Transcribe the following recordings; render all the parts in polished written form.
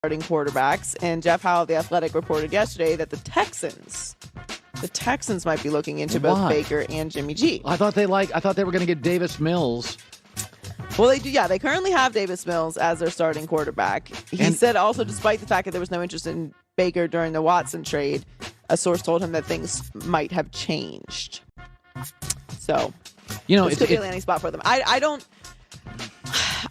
starting quarterbacks. And Jeff Howell, the Athletic, reported yesterday that the Texans might be looking into both Baker and Jimmy G. I thought they were going to get Davis Mills. Well, they do. Yeah, they currently have Davis Mills as their starting quarterback. He said also, despite the fact that there was no interest in Baker during the Watson trade, a source told him that things might have changed. So, this could be a landing spot for them. I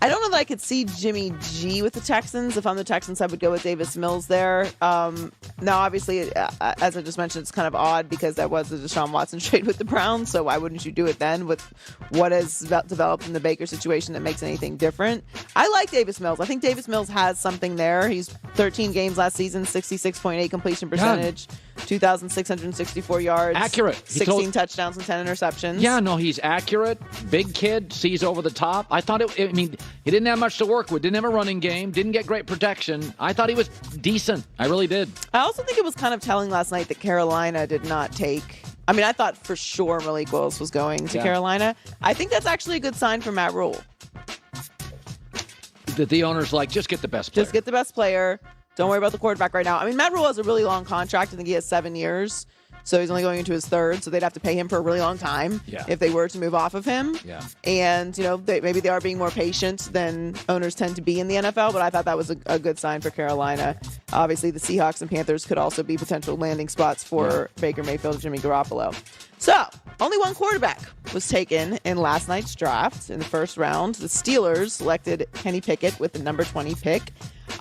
don't know that I could see Jimmy G with the Texans. If I'm the Texans, I would go with Davis Mills there. Now, obviously, as I just mentioned, it's kind of odd because that was the Deshaun Watson trade with the Browns. So why wouldn't you do it then with what has developed in the Baker situation that makes anything different? I like Davis Mills. I think Davis Mills has something there. He's 13 games last season, 66.8 completion percentage, 2,664 yards. Accurate. 16 touchdowns and 10 interceptions. Yeah, no, he's accurate. Big kid, sees over the top. I thought he didn't have much to work with. Didn't have a running game. Didn't get great protection. I thought he was decent. I really did. I also think it was kind of telling last night that Carolina did not take. I thought for sure Malik Willis was going to Carolina. I think that's actually a good sign for Matt Rule. That the owner's like, just get the best player. Just get the best player. Don't worry about the quarterback right now. Matt Rule has a really long contract. I think he has 7 years. So he's only going into his third. So they'd have to pay him for a really long time if they were to move off of him. Yeah. And, maybe they are being more patient than owners tend to be in the NFL. But I thought that was a good sign for Carolina. Obviously, the Seahawks and Panthers could also be potential landing spots for Baker Mayfield and Jimmy Garoppolo. So only one quarterback was taken in last night's draft in the first round. The Steelers selected Kenny Pickett with the number 20 pick.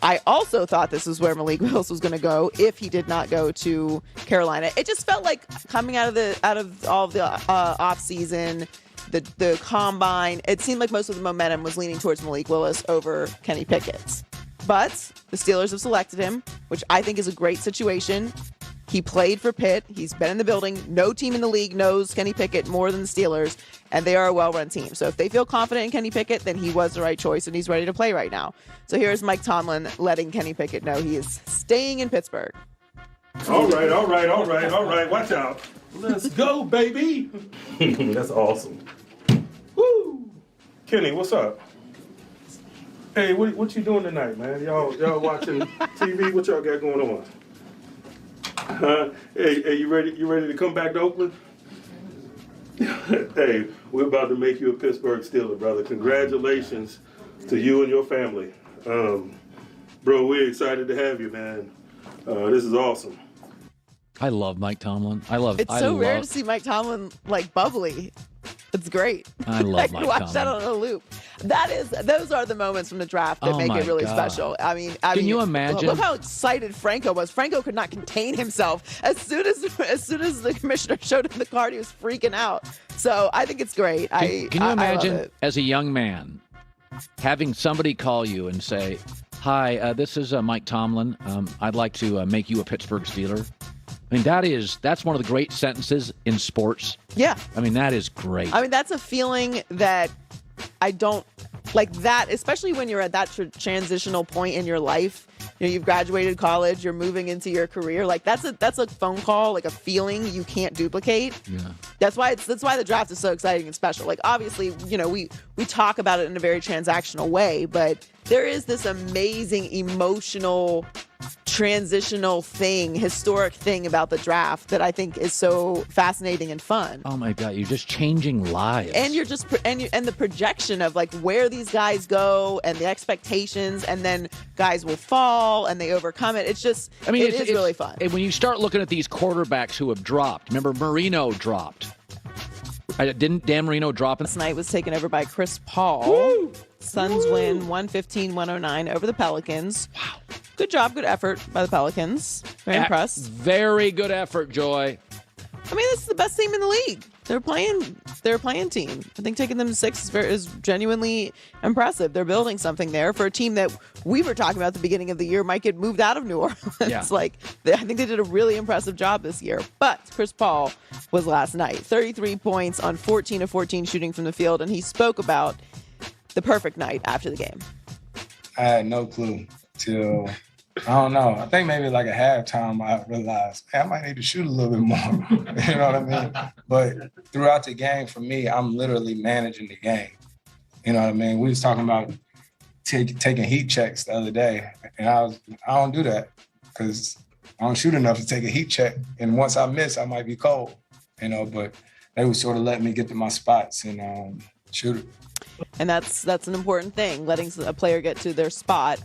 I also thought this is where Malik Willis was going to go if he did not go to Carolina. It just felt like coming out of all of the off season, the combine, it seemed like most of the momentum was leaning towards Malik Willis over Kenny Pickett. But the Steelers have selected him, which I think is a great situation. He played for Pitt. He's been in the building. No team in the league knows Kenny Pickett more than the Steelers, and they are a well-run team. So if they feel confident in Kenny Pickett, then he was the right choice, and he's ready to play right now. So here's Mike Tomlin letting Kenny Pickett know he is staying in Pittsburgh. All right. Watch out. Let's go, baby. That's awesome. Woo! Kenny, what's up? Hey, what you doing tonight, man? Y'all watching TV? What y'all got going on? Hey, you ready to come back to Oakland? Hey, we're about to make you a Pittsburgh Steeler, brother. Congratulations to you and your family. Bro, we're excited to have you, man. This is awesome. I love Mike Tomlin. It's so rare to see Mike Tomlin bubbly. It's great. I love Mike watch Tomlin. that on a loop. Those are the moments from the draft that make it really special. Can you imagine? Look how excited Franco was. Franco could not contain himself. As soon as the commissioner showed him the card, he was freaking out. So I think it's great. Can you imagine as a young man having somebody call you and say, "Hi, this is Mike Tomlin. I'd like to make you a Pittsburgh Steeler." That's one of the great sentences in sports. Yeah. That is great. That's a feeling that I don't like, that, especially when you're at that transitional point in your life. You've graduated college, you're moving into your career. That's a phone call, a feeling you can't duplicate. Yeah. That's why the draft is so exciting and special. Obviously, we talk about it in a very transactional way, but there is this amazing emotional transitional thing, historic thing about the draft that I think is so fascinating and fun. Oh my God, you're just changing lives. And you're just and the projection of where these guys go and the expectations, and then guys will fall and they overcome it. It's just it is really fun. And when you start looking at these quarterbacks who have dropped, remember Marino dropped. Didn't Dan Marino drop? Last night was taken over by Chris Paul. Woo! Suns win 115-109 over the Pelicans. Wow. Good job, good effort by the Pelicans. Very impressed. Very good effort, Joy. This is the best team in the league. They're a playing team. I think taking them to 6 is genuinely impressive. They're building something there for a team that we were talking about at the beginning of the year might get moved out of New Orleans. Yeah. I think they did a really impressive job this year. But Chris Paul was last night. 33 points on 14 of 14 shooting from the field, and he spoke about the perfect night after the game. I had no clue till, I don't know, I think maybe at halftime I realized, hey, I might need to shoot a little bit more. You know what I mean? But throughout the game, for me, I'm literally managing the game. You know what I mean? We was talking about taking heat checks the other day, and I don't do that because I don't shoot enough to take a heat check. And once I miss, I might be cold, but they would sort of let me get to my spots and shoot it. And that's an important thing. Letting a player get to their spot,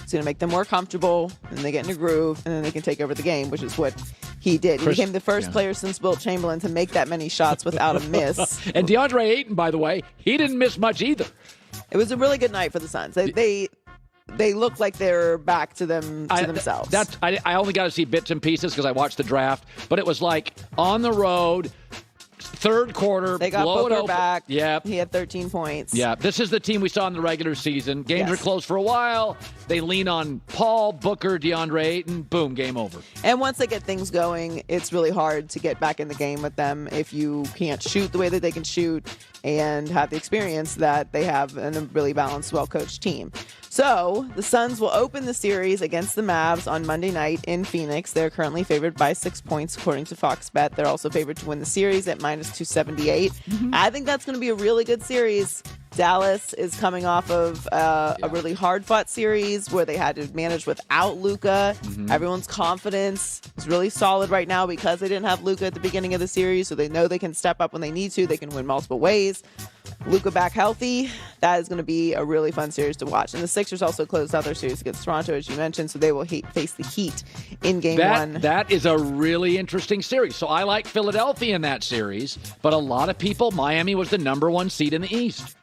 it's going to make them more comfortable, and they get in a groove, and then they can take over the game, which is what he did. He became the first player since Wilt Chamberlain to make that many shots without a miss. And DeAndre Ayton, by the way, he didn't miss much either. It was a really good night for the Suns. They look like they're back to themselves. I only got to see bits and pieces because I watched the draft, but it was like on the road, third quarter, they got Booker back. Yeah, he had 13 points. Yeah, this is the team we saw in the regular season. Games are close for a while. They lean on Paul, Booker, DeAndre Ayton. Boom, game over. And once they get things going, it's really hard to get back in the game with them if you can't shoot the way that they can shoot and have the experience that they have in a really balanced, well-coached team. So the Suns will open the series against the Mavs on Monday night in Phoenix. They're currently favored by 6 points, according to Fox Bet. They're also favored to win the series at minus 278. I think that's going to be a really good series. Dallas is coming off of a really hard-fought series where they had to manage without Luka. Everyone's confidence is really solid right now because they didn't have Luka at the beginning of the series, so they know they can step up when they need to. They can win multiple ways. Luka back healthy, that is going to be a really fun series to watch. And the Sixers also closed out their series against Toronto, as you mentioned, so they will face the Heat in Game 1. That is a really interesting series. So I like Philadelphia in that series, but a lot of people, Miami was the number 1 seed in the East.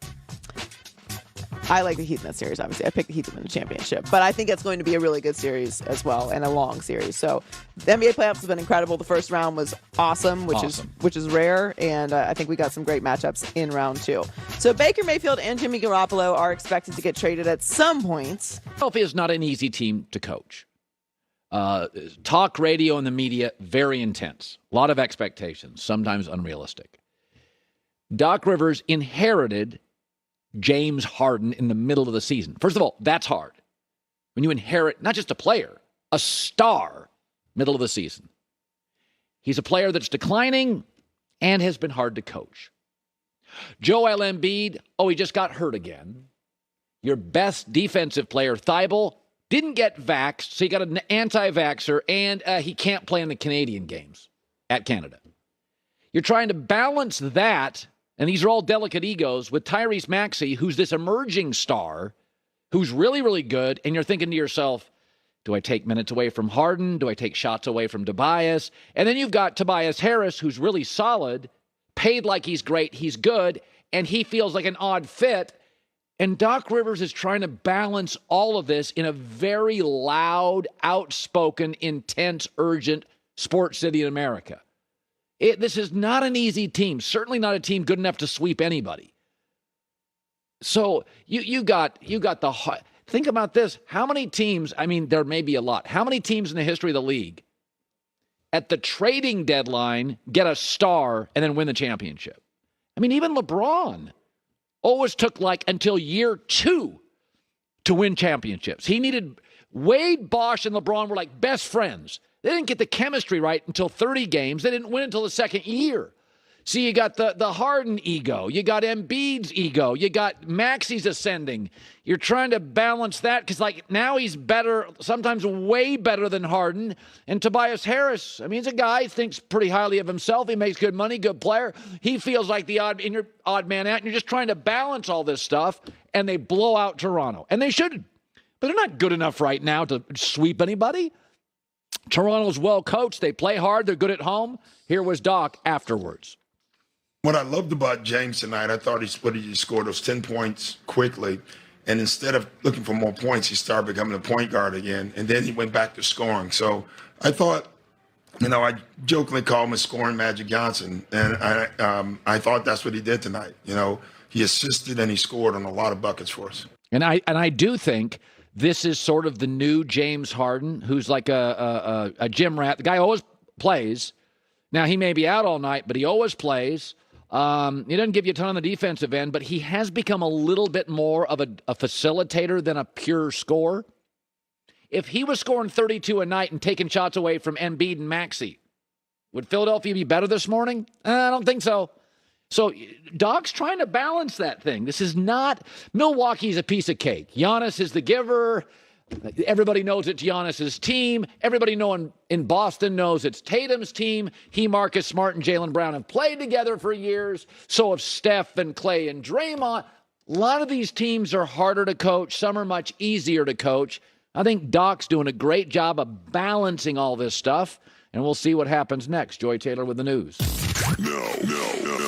I like the Heat in that series, obviously. I picked the Heat to win the championship. But I think it's going to be a really good series as well, and a long series. So the NBA playoffs have been incredible. The first round was awesome, which is rare, and I think we got some great matchups in round 2. So Baker Mayfield and Jimmy Garoppolo are expected to get traded at some point. Philadelphia is not an easy team to coach. Talk radio and the media, very intense. A lot of expectations, sometimes unrealistic. Doc Rivers inherited James Harden in the middle of the season. First of all, that's hard. When you inherit not just a player, a star, middle of the season. He's a player that's declining and has been hard to coach. Joel Embiid, he just got hurt again. Your best defensive player, Thibault, didn't get vaxxed, so you got an anti-vaxxer, and he can't play in the Canadian games at Canada. You're trying to balance that. And these are all delicate egos with Tyrese Maxey, who's this emerging star, who's really, really good. And you're thinking to yourself, do I take minutes away from Harden? Do I take shots away from Tobias? And then you've got Tobias Harris, who's really solid, paid like he's great, he's good, and he feels like an odd fit. And Doc Rivers is trying to balance all of this in a very loud, outspoken, intense, urgent sports city in America. This is not an easy team, certainly not a team good enough to sweep anybody. So you got the think about this. How many teams, there may be a lot. How many teams in the history of the league at the trading deadline get a star and then win the championship? Even LeBron always took until year 2 to win championships. He needed Wade, Bosch, and LeBron were like best friends. They didn't get the chemistry right until 30 games. They didn't win until the second year. So you got the Harden ego. You got Embiid's ego. You got Maxey's ascending. You're trying to balance that because, now he's better, sometimes way better than Harden. And Tobias Harris, he's a guy who thinks pretty highly of himself. He makes good money, good player. He feels like the odd man out. And you're just trying to balance all this stuff, and they blow out Toronto. And they should. But they're not good enough right now to sweep anybody. Toronto's well coached. They play hard. They're good at home. Here was Doc afterwards. What I loved about James tonight, I thought he scored those 10 points quickly. And instead of looking for more points, he started becoming a point guard again. And then he went back to scoring. So I thought, I jokingly call him a scoring Magic Johnson. And I thought that's what he did tonight. He assisted and he scored on a lot of buckets for us. And I do think this is sort of the new James Harden, who's like a gym rat. The guy always plays. Now, he may be out all night, but he always plays. He doesn't give you a ton on the defensive end, but he has become a little bit more of a facilitator than a pure scorer. If he was scoring 32 a night and taking shots away from Embiid and Maxey, would Philadelphia be better this morning? I don't think so. So Doc's trying to balance that thing. This is not – Milwaukee's a piece of cake. Giannis is the giver. Everybody knows it's Giannis's team. Everybody in Boston knows it's Tatum's team. He, Marcus Smart, and Jaylen Brown have played together for years. So have Steph and Clay and Draymond. A lot of these teams are harder to coach. Some are much easier to coach. I think Doc's doing a great job of balancing all this stuff, and we'll see what happens next. Joy Taylor with the news. No.